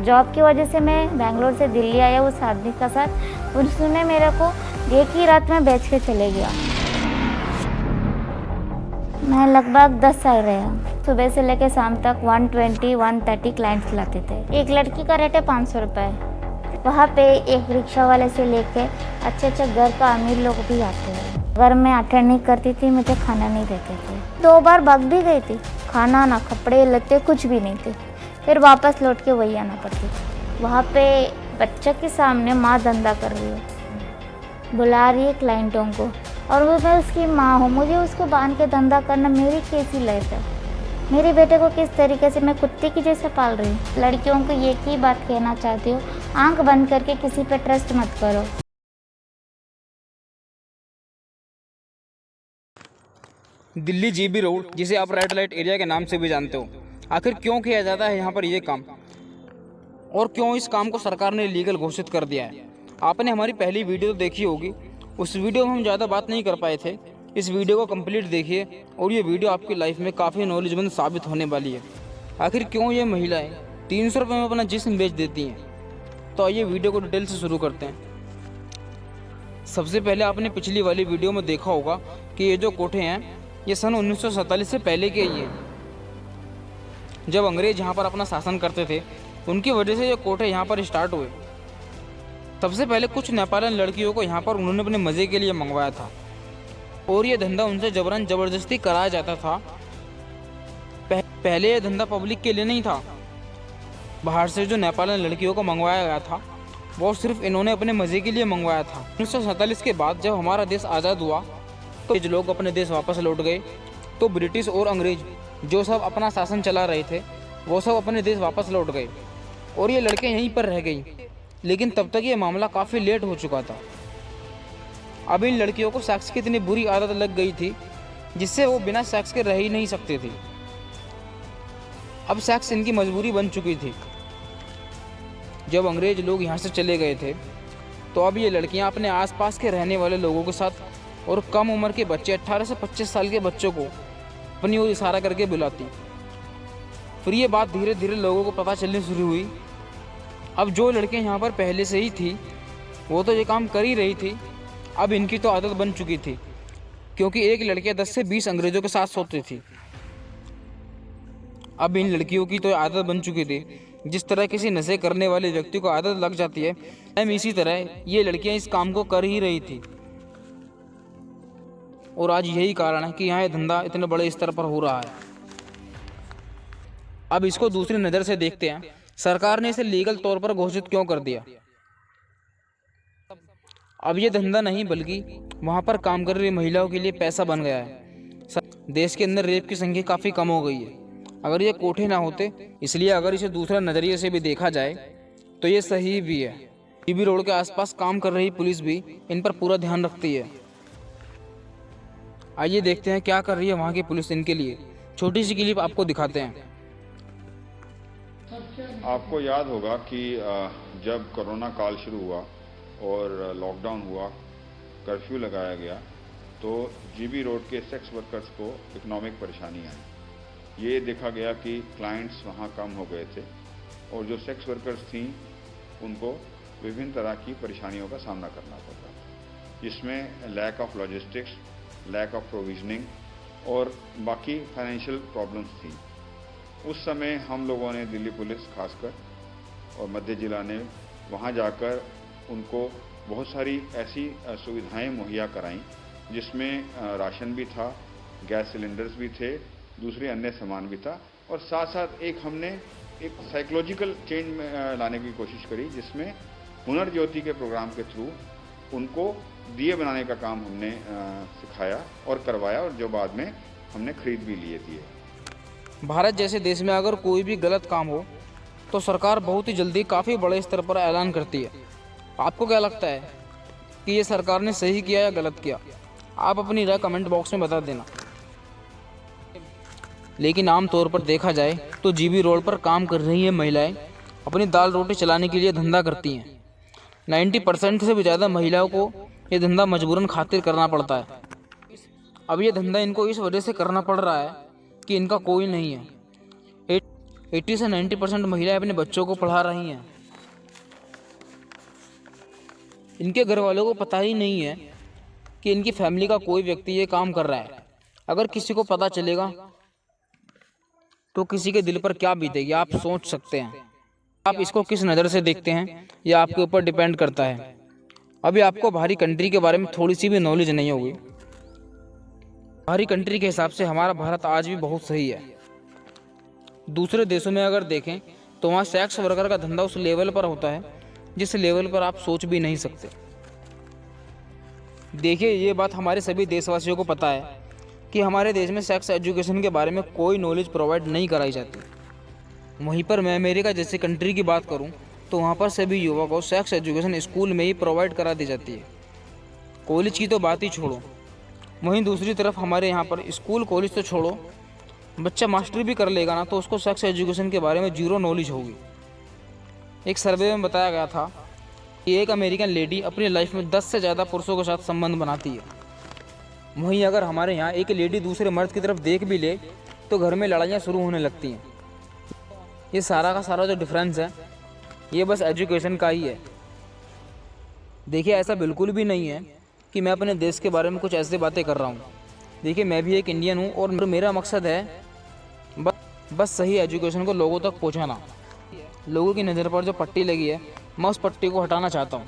Job की वजह से मैं बेंगलोर से दिल्ली आया उस आदमी का साथ। उसने मेरे को एक ही रात में बेच के चले गया। मैं लगभग 10 साल रहा। सुबह से लेकर शाम तक 120-130 क्लाइंट्स लाते थे। एक लड़की का रेट है 500 रुपये। वहाँ पे एक रिक्शा वाले से लेके अच्छे घर का अमीर लोग भी आते हैं। अगर मैं अटेंड नहीं करती थी मुझे खाना नहीं देते थे। 2 बार भाग भी गई थी। खाना ना कपड़े लत्ते कुछ भी नहीं थे। फिर वापस लौट के वही आना पड़ती थी। वहाँ पे बच्चे के सामने माँ धंधा कर रही है, बुला रही है क्लाइंटों को, और वो मैं उसकी माँ हूँ। मुझे उसको बांध के धंधा करना मेरी कैसी लाइफ है। मेरे बेटे को किस तरीके से मैं कुत्ते की जैसे पाल रही हूँ। लड़कियों को एक ही बात कहना चाहती हूँ, आंख बंद करके किसी पे ट्रस्ट मत करो। दिल्ली जीबी रोड, जिसे आप रेड लाइट एरिया के नाम से भी जानते हो, आखिर क्यों किया जाता है यहाँ पर ये काम, और क्यों इस काम को सरकार ने लीगल घोषित कर दिया है? आपने हमारी पहली वीडियो तो देखी होगी। उस वीडियो में हम ज़्यादा बात नहीं कर पाए थे। इस वीडियो को कंप्लीट देखिए और ये वीडियो आपकी लाइफ में काफ़ी नॉलेजमंद साबित होने वाली है। आखिर क्यों ये महिलाएं 300 रुपये में अपना जिस्म बेच देती हैं? तो आइए वीडियो को डिटेल से शुरू करते हैं। सबसे पहले आपने पिछली वाली वीडियो में देखा होगा कि ये जो कोठे हैं ये सन 1947 से पहले के ही हैं। जब अंग्रेज यहाँ पर अपना शासन करते थे उनकी वजह से ये कोठे यहाँ पर स्टार्ट हुए। सबसे पहले कुछ नेपालन लड़कियों को यहाँ पर उन्होंने अपने मज़े के लिए मंगवाया था और ये धंधा उनसे जबरन ज़बरदस्ती कराया जाता था। पहले ये धंधा पब्लिक के लिए नहीं था। बाहर से जो नेपालन लड़कियों को मंगवाया गया था वो सिर्फ इन्होंने अपने मज़े के लिए मंगवाया था। 1947 के बाद जब हमारा देश आज़ाद हुआ तो जो लोग अपने देश वापस लौट गए, तो ब्रिटिश और अंग्रेज जो सब अपना शासन चला रहे थे वो सब अपने देश वापस लौट गए और ये लड़के यहीं पर रह गई। लेकिन तब तक ये मामला काफ़ी लेट हो चुका था। अब इन लड़कियों को सेक्स की इतनी बुरी आदत लग गई थी जिससे वो बिना सेक्स के रह ही नहीं सकते थे। अब सेक्स इनकी मजबूरी बन चुकी थी। जब अंग्रेज लोग यहाँ से चले गए थे तो अब ये लड़कियाँ अपने आसपास के रहने वाले लोगों के साथ और कम उम्र के बच्चे 18 से 25 साल के बच्चों को अपनी ओर इशारा करके बुलाती। फिर ये बात धीरे धीरे लोगों को पता चलनी शुरू हुई। अब जो लड़कियाँ यहाँ पर पहले से ही थी वो तो ये काम कर ही रही थी। अब इनकी तो आदत बन चुकी थी क्योंकि एक लड़कियाँ 10 से 20 अंग्रेजों के साथ सोती थी। अब इन लड़कियों की तो आदत बन चुकी थी। जिस तरह किसी नशे करने वाले व्यक्ति को आदत लग जाती है, हम इसी तरह ये लड़कियाँ इस काम को कर ही रही थी। और आज यही कारण है कि यहाँ ये धंधा इतने बड़े स्तर पर हो रहा है। अब इसको दूसरी नज़र से देखते हैं, सरकार ने इसे लीगल तौर पर घोषित क्यों कर दिया। अब ये धंधा नहीं बल्कि वहाँ पर काम कर रही महिलाओं के लिए पैसा बन गया है। देश के अंदर रेप की संख्या काफ़ी कम हो गई है अगर ये कोठे ना होते। इसलिए अगर इसे दूसरा नज़रिए से भी देखा जाए तो ये सही भी है। जीबी रोड के आसपास काम कर रही पुलिस भी इन पर पूरा ध्यान रखती है। आइए देखते हैं क्या कर रही है वहाँ की पुलिस इनके लिए। छोटी सी क्लिप आपको दिखाते हैं। आपको याद होगा कि जब कोरोना काल शुरू हुआ और लॉकडाउन हुआ, कर्फ्यू लगाया गया, तो जीबी रोड के सेक्स वर्कर्स को इकोनॉमिक परेशानी आई। ये देखा गया कि क्लाइंट्स वहाँ कम हो गए थे और जो सेक्स वर्कर्स थीं उनको विभिन्न तरह की परेशानियों का सामना करना पड़ता था, जिसमें lack of logistics, lack of provisioning और बाकी फाइनेंशियल प्रॉब्लम्स थी। उस समय हम लोगों ने, दिल्ली पुलिस खासकर और मध्य जिला ने वहाँ जाकर उनको बहुत सारी ऐसी सुविधाएं मुहैया कराईं जिसमें राशन भी था, गैस सिलेंडर्स भी थे, दूसरे अन्य सामान भी था, और साथ साथ हमने एक साइकोलॉजिकल चेंज लाने की कोशिश करी जिसमें हुनर ज्योति के प्रोग्राम के थ्रू उनको दिए बनाने का काम हमने सिखाया और करवाया, और जो बाद में हमने खरीद भी लिए दिए। भारत जैसे देश में अगर कोई भी गलत काम हो तो सरकार बहुत ही जल्दी काफ़ी बड़े स्तर पर ऐलान करती है। आपको क्या लगता है कि ये सरकार ने सही किया या गलत किया? आप अपनी राय कमेंट बॉक्स में बता देना। लेकिन आम तौर पर देखा जाए तो जीबी रोड पर काम कर रही है महिलाएं अपनी दाल रोटी चलाने के लिए धंधा करती हैं। 90% से भी ज़्यादा महिलाओं को ये धंधा मजबूरन खातिर करना पड़ता है। अब ये धंधा इनको इस वजह से करना पड़ रहा है कि इनका कोई नहीं है। 80 से 90% महिलाएं अपने बच्चों को पढ़ा रही हैं। इनके घर वालों को पता ही नहीं है कि इनकी फैमिली का कोई व्यक्ति ये काम कर रहा है। अगर किसी को पता चलेगा तो किसी के दिल पर क्या बीतेगी आप सोच सकते हैं। आप इसको किस नज़र से देखते हैं यह आपके ऊपर डिपेंड करता है। अभी आपको बाहरी कंट्री के बारे में थोड़ी सी भी नॉलेज नहीं होगी। बाहरी कंट्री के हिसाब से हमारा भारत आज भी बहुत सही है। दूसरे देशों में अगर देखें तो वहाँ सेक्स वर्कर का धंधा उस लेवल पर होता है जिस लेवल पर आप सोच भी नहीं सकते। देखिए, ये बात हमारे सभी देशवासियों को पता है कि हमारे देश में सेक्स एजुकेशन के बारे में कोई नॉलेज प्रोवाइड नहीं कराई जाती। वहीं पर मैं अमेरिका जैसी कंट्री की बात करूं तो वहां पर सभी युवा को सेक्स एजुकेशन स्कूल में ही प्रोवाइड करा दी जाती है। कॉलेज की तो बात ही छोड़ो, वहीं दूसरी तरफ हमारे यहाँ पर स्कूल कॉलेज तो छोड़ो, बच्चा मास्टरी भी कर लेगा ना तो उसको सेक्स एजुकेशन के बारे में जीरो नॉलेज होगी। एक सर्वे में बताया गया था कि एक अमेरिकन लेडी अपनी लाइफ में 10 से ज़्यादा पुरुषों के साथ संबंध बनाती है। वहीं अगर हमारे यहाँ एक लेडी दूसरे मर्द की तरफ देख भी ले तो घर में लड़ाइयाँ शुरू होने लगती हैं। ये सारा का सारा जो डिफरेंस है ये बस एजुकेशन का ही है। देखिए, ऐसा बिल्कुल भी नहीं है कि मैं अपने देश के बारे में कुछ ऐसी बातें कर रहा हूँ। देखिए, मैं भी एक इंडियन हूँ और मेरा मकसद है बस सही एजुकेशन को लोगों तक पहुँचाना। लोगों की नज़र पर जो पट्टी लगी है मैं उस पट्टी को हटाना चाहता हूँ।